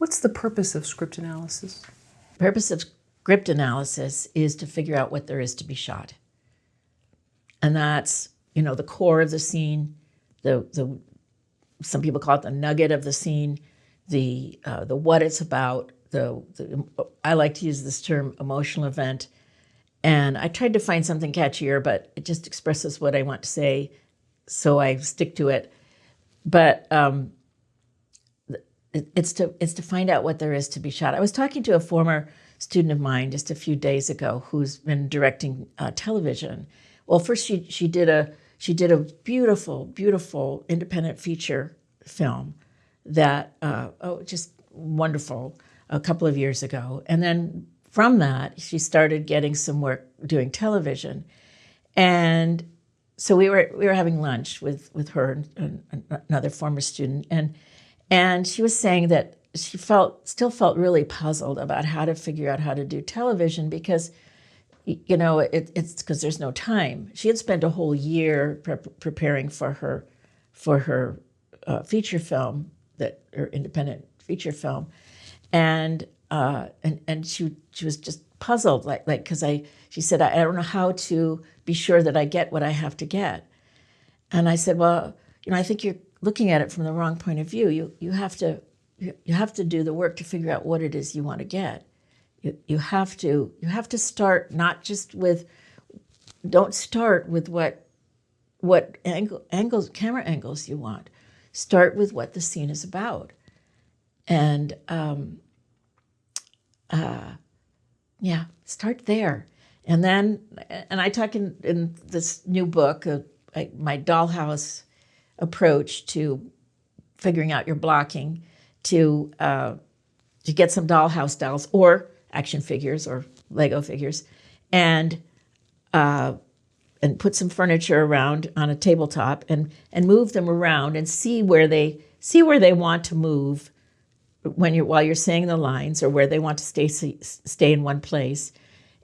What's the purpose of script analysis? The purpose of script analysis is to figure out what there is to be shot. And that's, the core of the scene, the some people call it the nugget of the scene, the what it's about, I like to use this term emotional event. And I tried to find something catchier, but it just expresses what I want to say, so I stick to it. But it's to find out what there is to be shot. I was talking to a former student of mine just a few days ago who's been directing television. Well, first she did a beautiful, beautiful independent feature film that just wonderful a couple of years ago, and then from that she started getting some work doing television, and so we were having lunch with her and another former student, and she was saying that she still felt really puzzled about how to figure out how to do television because, it's because there's no time. She had spent a whole year preparing for her feature film, her independent feature film, and she was just puzzled, like because she said, I don't know how to be sure that I get what I have to get. And I said, well, I think you're looking at it from the wrong point of view. You have to do the work to figure out what it is you want to get. You have to start not just don't start with what camera angles you want. Start with what the scene is about. And start there. And then, I talk in this new book, my dollhouse approach to figuring out your blocking, to get some dollhouse dolls or action figures or Lego figures, and put some furniture around on a tabletop and move them around and see where they want to move while you're saying the lines, or where they want to stay in one place,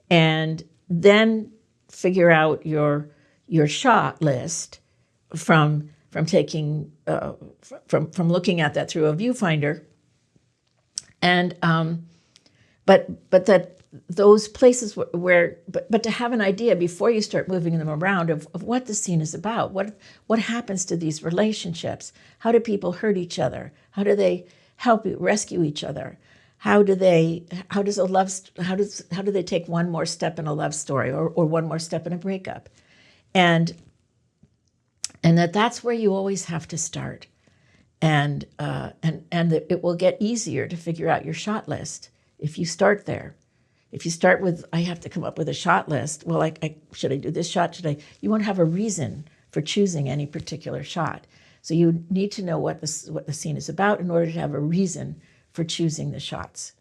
and then figure out your shot list from taking from looking at that through a viewfinder, and but that those places but to have an idea before you start moving them around of what the scene is about, what happens to these relationships, how do people hurt each other, how do they help rescue each other, how do they take one more step in a love story or one more step in a breakup, and that's where you always have to start, and that it will get easier to figure out your shot list if you start there. If you start with, I have to come up with a shot list, well, should I do this shot? You won't have a reason for choosing any particular shot. So you need to know what the scene is about in order to have a reason for choosing the shots.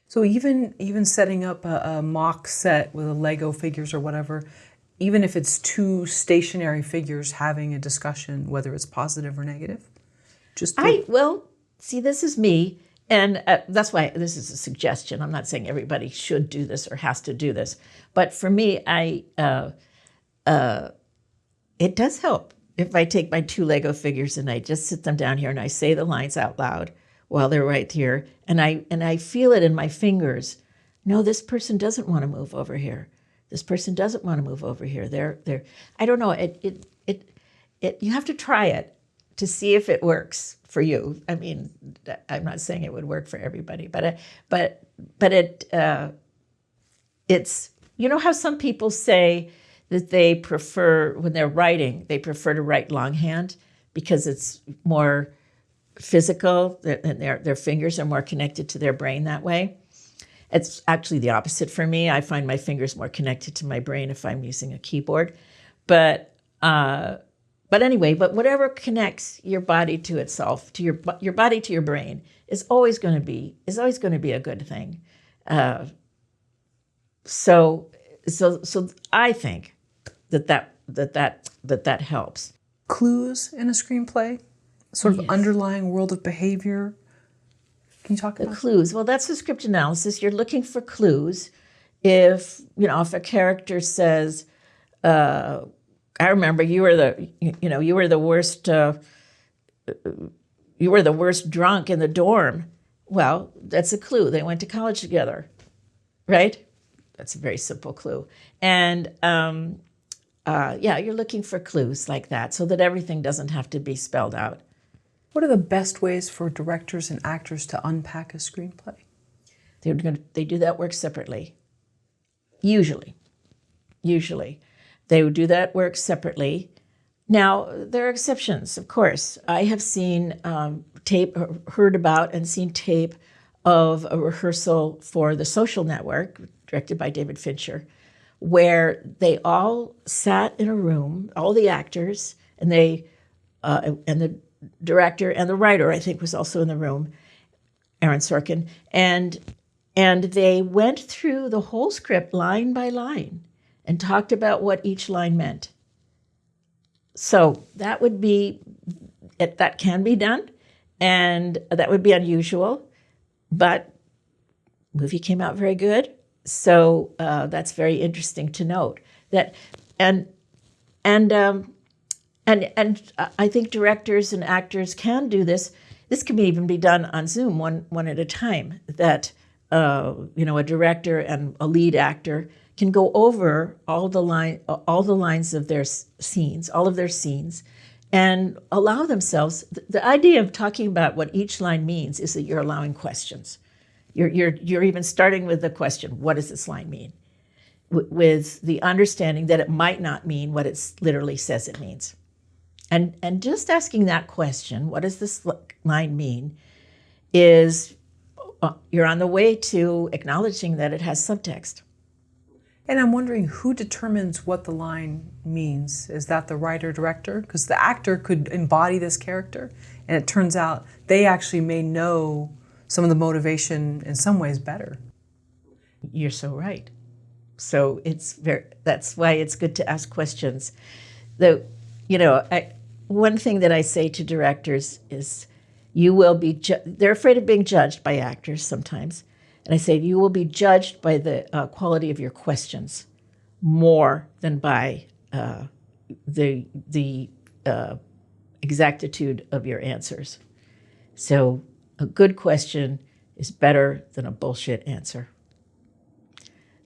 So even setting up a mock set with Lego figures or whatever, even if it's two stationary figures having a discussion, whether it's positive or negative? See, this is me. And that's why this is a suggestion. I'm not saying everybody should do this or has to do this. But for me, it does help if I take my two Lego figures and I just sit them down here and I say the lines out loud while they're right here. And I feel it in my fingers. No, this person doesn't want to move over here. This person doesn't want to move over here. They're I don't know. You have to try it to see if it works for you. I mean, I'm not saying it would work for everybody, but it's, how some people say that they prefer, when they're writing, they prefer to write longhand because it's more physical and their fingers are more connected to their brain that way. It's actually the opposite for me. I find my fingers more connected to my brain if I'm using a keyboard. But anyway, whatever connects your body to itself, to your body to your brain, is always going to be a good thing. So I think that helps. Clues in a screenplay, sort of underlying world of behavior. Can you talk about the clues? Well, that's the script analysis. You're looking for clues. If a character says, I remember you were the worst drunk in the dorm. Well, that's a clue. They went to college together, right? That's a very simple clue. And yeah, you're looking for clues like that so that everything doesn't have to be spelled out. What are the best ways for directors and actors to unpack a screenplay? They do that work separately. Usually. They would do that work separately. Now, there are exceptions, of course. I have seen tape, heard about and seen tape of a rehearsal for The Social Network, directed by David Fincher, where they all sat in a room, all the actors, and the director and the writer, I think, was also in the room, Aaron Sorkin, and they went through the whole script line by line and talked about what each line meant. So that can be done, and that would be unusual, but the movie came out very good. So that's very interesting to note. That and I think directors and actors can do this. This can even be done on Zoom, one at a time. That a director and a lead actor can go over all the lines of their scenes, all of their scenes, and allow themselves. The idea of talking about what each line means is that you're allowing questions. You're even starting with the question, what does this line mean? With the understanding that it might not mean what it literally says it means. And just asking that question, what does this line mean, is you're on the way to acknowledging that it has subtext. And I'm wondering, who determines what the line means? Is that the writer-director? Because the actor could embody this character, and it turns out they actually may know some of the motivation in some ways better. You're so right. So that's why it's good to ask questions. One thing that I say to directors is, you will be, they're afraid of being judged by actors sometimes. And I say, you will be judged by the quality of your questions more than by the exactitude of your answers. So a good question is better than a bullshit answer.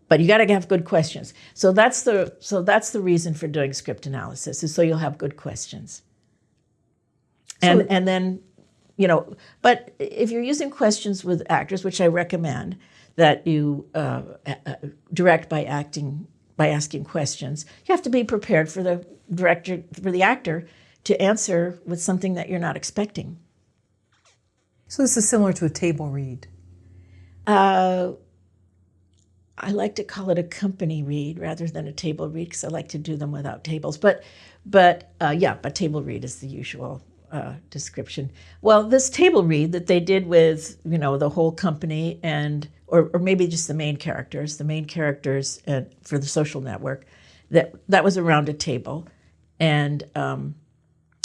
But you got to have good questions. So that's the reason for doing script analysis, is so you'll have good questions. And then, but if you're using questions with actors, which I recommend that you direct by asking questions, you have to be prepared for the actor to answer with something that you're not expecting. So this is similar to a table read. I like to call it a company read rather than a table read, because I like to do them without tables. But table read is the usual description. Well, this table read that they did with the whole company or maybe just the main characters for The Social Network, that was around a table, and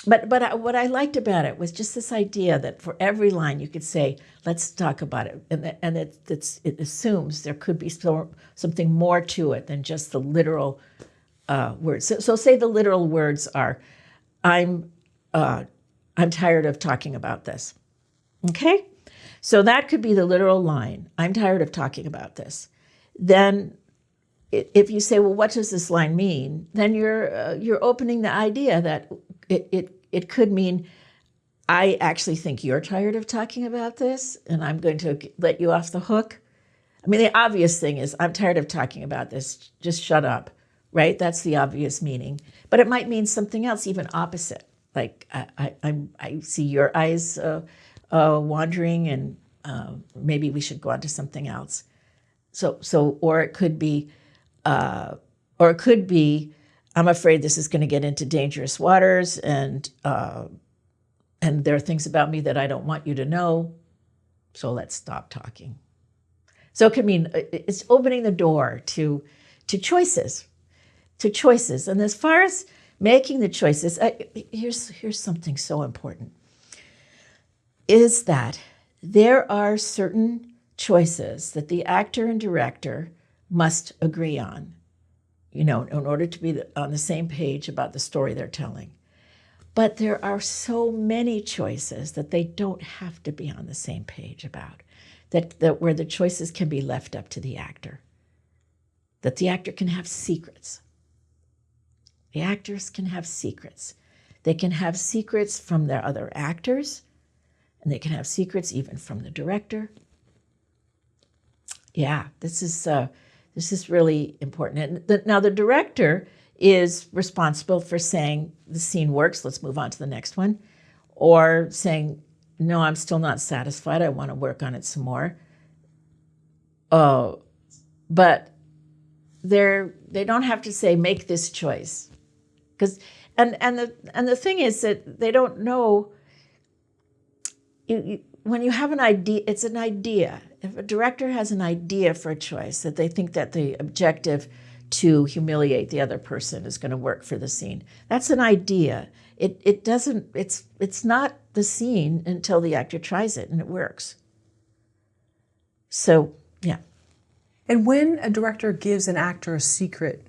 but what I liked about it was just this idea that for every line you could say, let's talk about it, and it assumes there could be something more to it than just the literal words. So say the literal words are, I'm tired of talking about this. Okay? So that could be the literal line. I'm tired of talking about this. Then if you say, well, what does this line mean? Then you're opening the idea that it could mean, I actually think you're tired of talking about this, and I'm going to let you off the hook. I mean, the obvious thing is, I'm tired of talking about this. Just shut up, right? That's the obvious meaning. But it might mean something else, even opposite. Like, I see your eyes wandering, and maybe we should go on to something else. Or it could be, I'm afraid this is going to get into dangerous waters, and there are things about me that I don't want you to know, so let's stop talking. So it could mean, it's opening the door to choices. And as far as making the choices, here's something so important, is that there are certain choices that the actor and director must agree on, in order to be on the same page about the story they're telling. But there are so many choices that they don't have to be on the same page about, that where the choices can be left up to the actor, that the actor can have secrets. The actors can have secrets. They can have secrets from their other actors, and they can have secrets even from the director. Yeah, this is really important. And now the director is responsible for saying the scene works, let's move on to the next one, or saying, no, I'm still not satisfied, I want to work on it some more. But they don't have to say make this choice, because and the thing is that they don't know. When you have an idea, it's an idea. If a director has an idea for a choice that they think that the objective to humiliate the other person is going to work for the scene, that's an idea. It doesn't. It's not the scene until the actor tries it and it works. So yeah. And when a director gives an actor a secret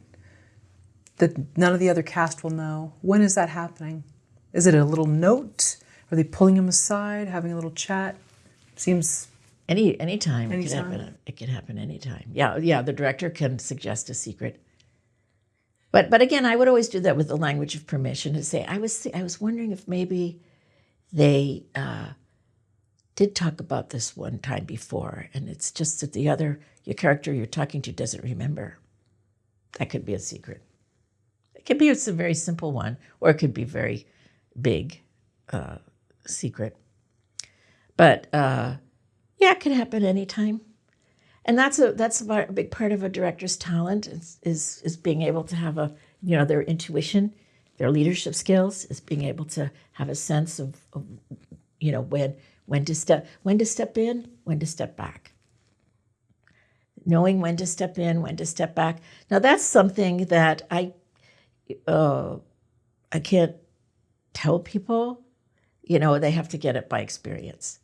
that none of the other cast will know, when is that happening? Is it a little note? Are they pulling him aside, having a little chat? Seems anytime. Anytime. It can happen anytime. Yeah. The director can suggest a secret. But again, I would always do that with the language of permission, to say I was wondering if maybe they did talk about this one time before, and it's just that your character you're talking to doesn't remember. That could be a secret. It could be a very simple one, or it could be very big secret. But it can happen anytime, and that's a big part of a director's talent is being able to have their intuition, their leadership skills, is being able to have a sense of when to step in, when to step back. Knowing when to step in, when to step back. Now that's something that I can't tell people. They have to get it by experience.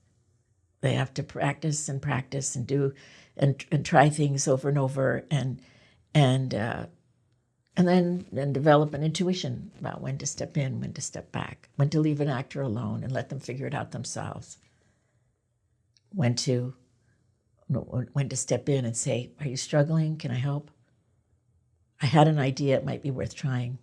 They have to practice and do and try things over and over and then develop an intuition about when to step in, when to step back, when to leave an actor alone and let them figure it out themselves. When to step in and say, are you struggling? Can I help? I had an idea, it might be worth trying.